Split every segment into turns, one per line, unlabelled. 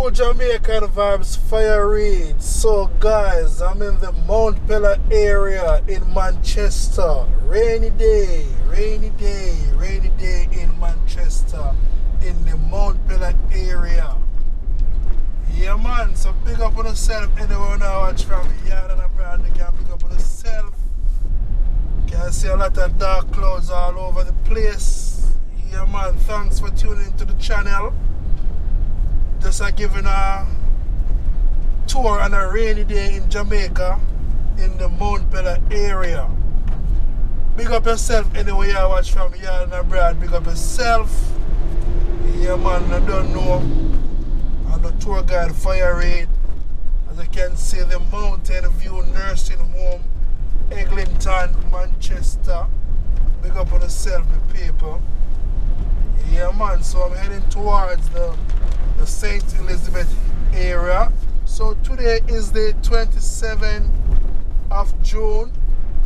True Jamaican vibes fire read. So guys, I'm in the Mount Pella area in Manchester. Rainy day in Manchester in the Mount Pella area. Yeah man, so big up on yourself anywhere now watch from yard and abroad. You can big up on yourself. You can see a lot of dark clouds all over the place. Yeah man, thanks for tuning into the channel. Just giving a tour on a rainy day in Jamaica in the Mount Pella area. Big up yourself anywhere you watch from yard and abroad. Big up yourself. Yeah man, I don't know. I'm the tour guide Fire Raid. As you can see, the Mountain View Nursing Home, Eglinton, Manchester. Big up on yourself, the people. Yeah man, so I'm heading towards the St. Elizabeth area. So today is the 27th of June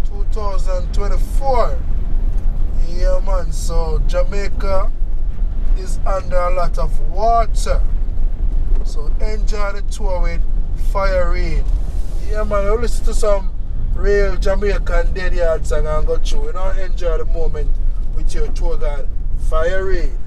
2024. Yeah man, so Jamaica is under a lot of water. So enjoy the tour with Fire Raid. Yeah man, you listen to some real Jamaican dead yard song and go through. You know, enjoy the moment with your tour guide Fire Raid.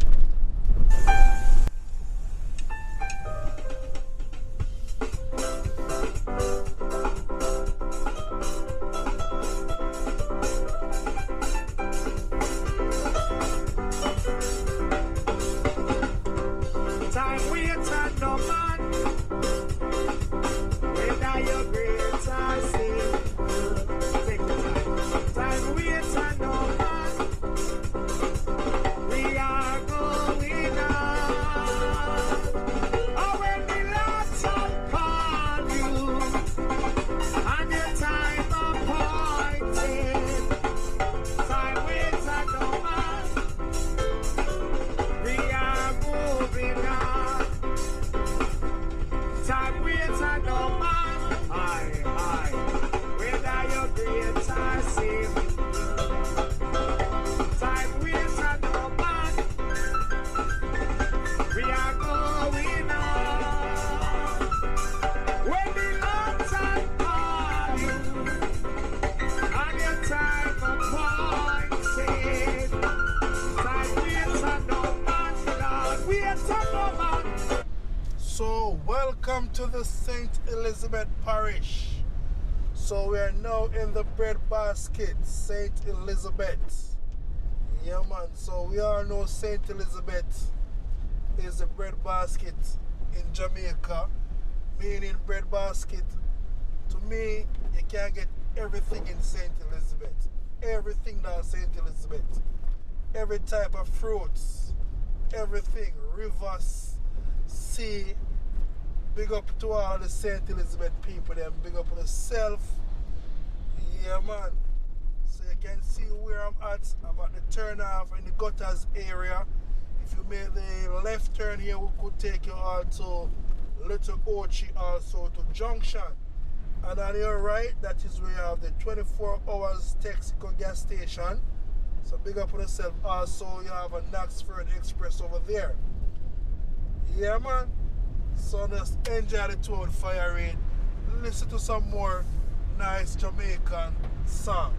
So welcome to the St. Elizabeth Parish. So we are now in the bread basket, St. Elizabeth. Yeah man, so we all know St. Elizabeth is the bread basket in Jamaica. Meaning bread basket, to me, you can get everything in St. Elizabeth. Everything that's St. Elizabeth. Every type of fruits, everything, rivers, sea. Big up to all the St. Elizabeth people, them big up on yourself. Yeah man. So you can see where I'm at. I'm at the turnoff in the gutters area. If you make the left turn here, we could take you all to Little Ochi, also to Junction. And on your right, that is where you have the 24 hours Texaco gas station. So big up on yourself. Also, you have a Knoxford Express over there. Yeah man. So just enjoy the tour with Fire Raid. Listen to some more nice Jamaican song.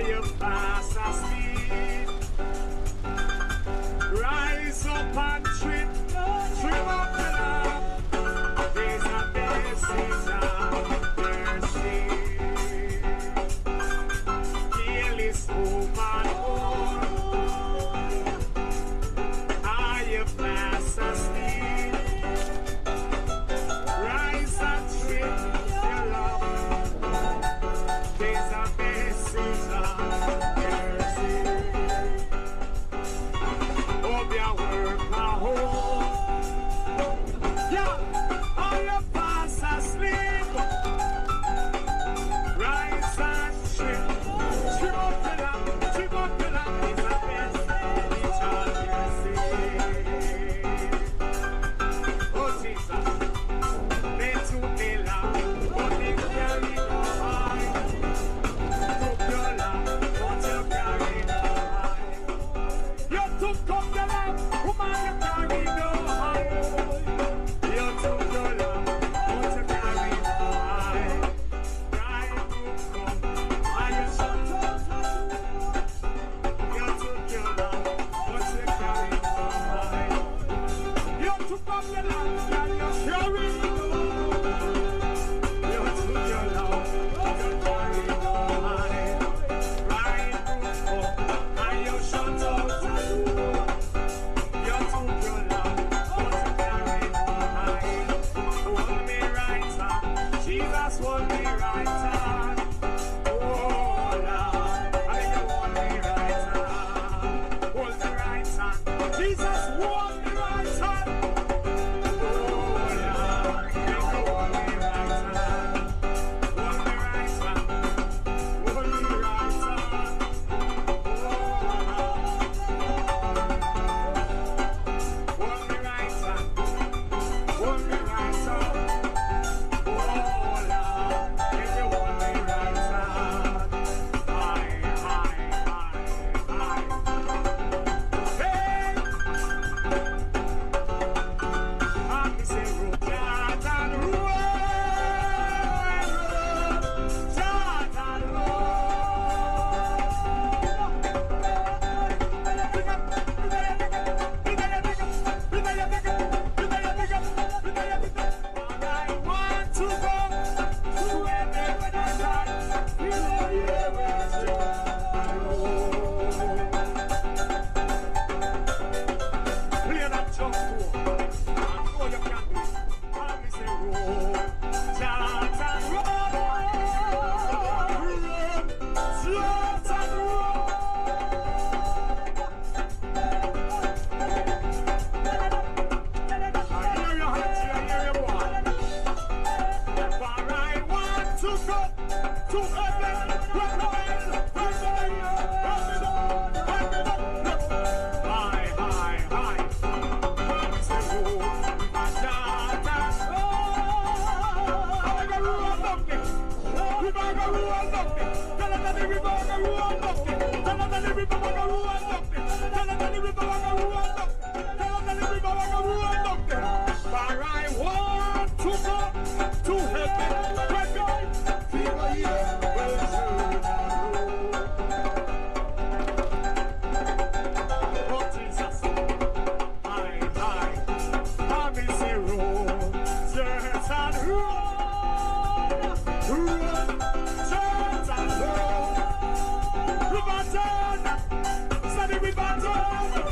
you fast asleep? Rise up and trip up the lamp. There's a message of mercy. Kill this woman home. Are you fast asleep? Rise and trip your love. There's a message of mercy. Hope your work at home. Yeah, are you fast asleep? Rise and trip up the lamp, trip up the lamp. It's a message of mercy. Oh Jesus, they took the lamp, but they carried no high. Took your lamp, but you carried no high. You took up the lamp, woman, you carried no high. You took your lamp, but you carried no high. Bridegroom come, and you shut up. You took your lamp, but you carried no high. You took up the lamp, and you carried no high. You took your lamp, but you carried no high. Bridegroom come, and you shut out the door. You took your lamp, but you carried no high. Hold me right hand, Jesus, hold me right hand. Oh Lord, I you hold me right hand. Hold me right hand, Jesus, hold me right hand. Oh Lord, you hold me right hand. Hold me right hand, hold me right hand. Oh Lord, hold me right hand, hold me right hand. Oh Lord, can you hold me right hand? Aye. Hey, I'm say road, Jordan road, Jordan I want to go to heaven when I die. You know you ever play that jump for. I know you can do it. I'm say road, Jordan road. I hear your hands, I hear your voice. For I want to go to heaven. High. Promise the road, Jordan. I'm gonna roll up it. We gonna roll up it. Tell them that we gonna roll up it. Tell them that we gonna roll up it. Tell them that we gonna roll up it. Tell them that we gonna roll up it. For I want to go to heaven. Oh Jesus, high. Promise the road, Jordan road, Jordan road. River Jordan, steady River Jordan,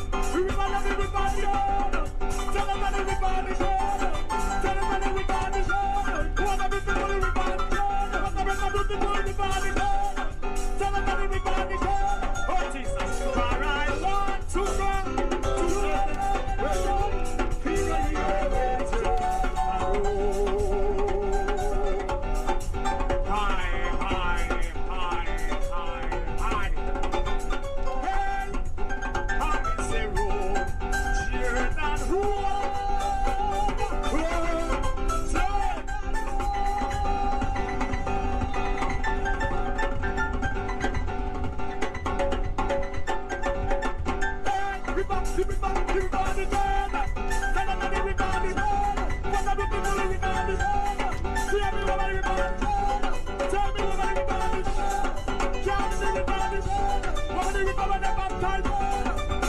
river when they baptize.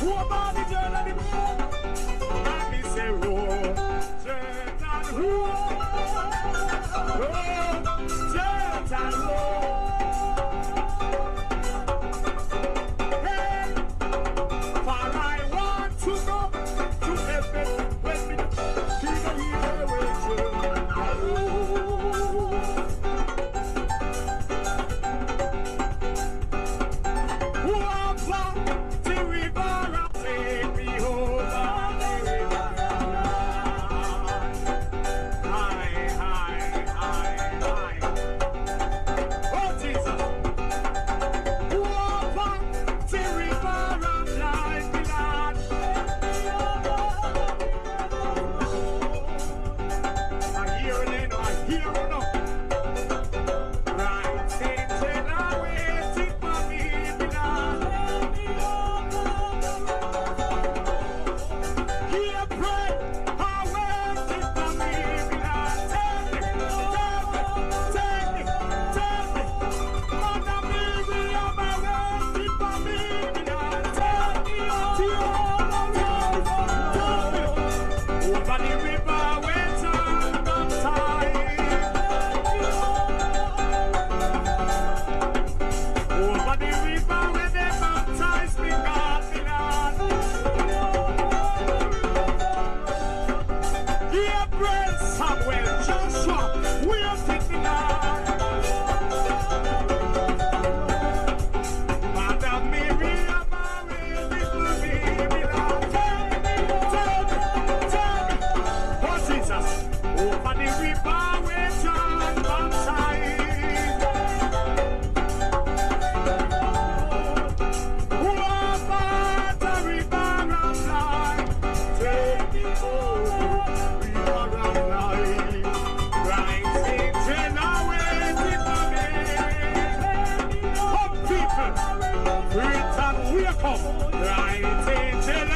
Who about the journey? And me say, roll, jet and roll. Roll, jet and roll. Hey, for I want to go to heaven when me see the river raging. Right,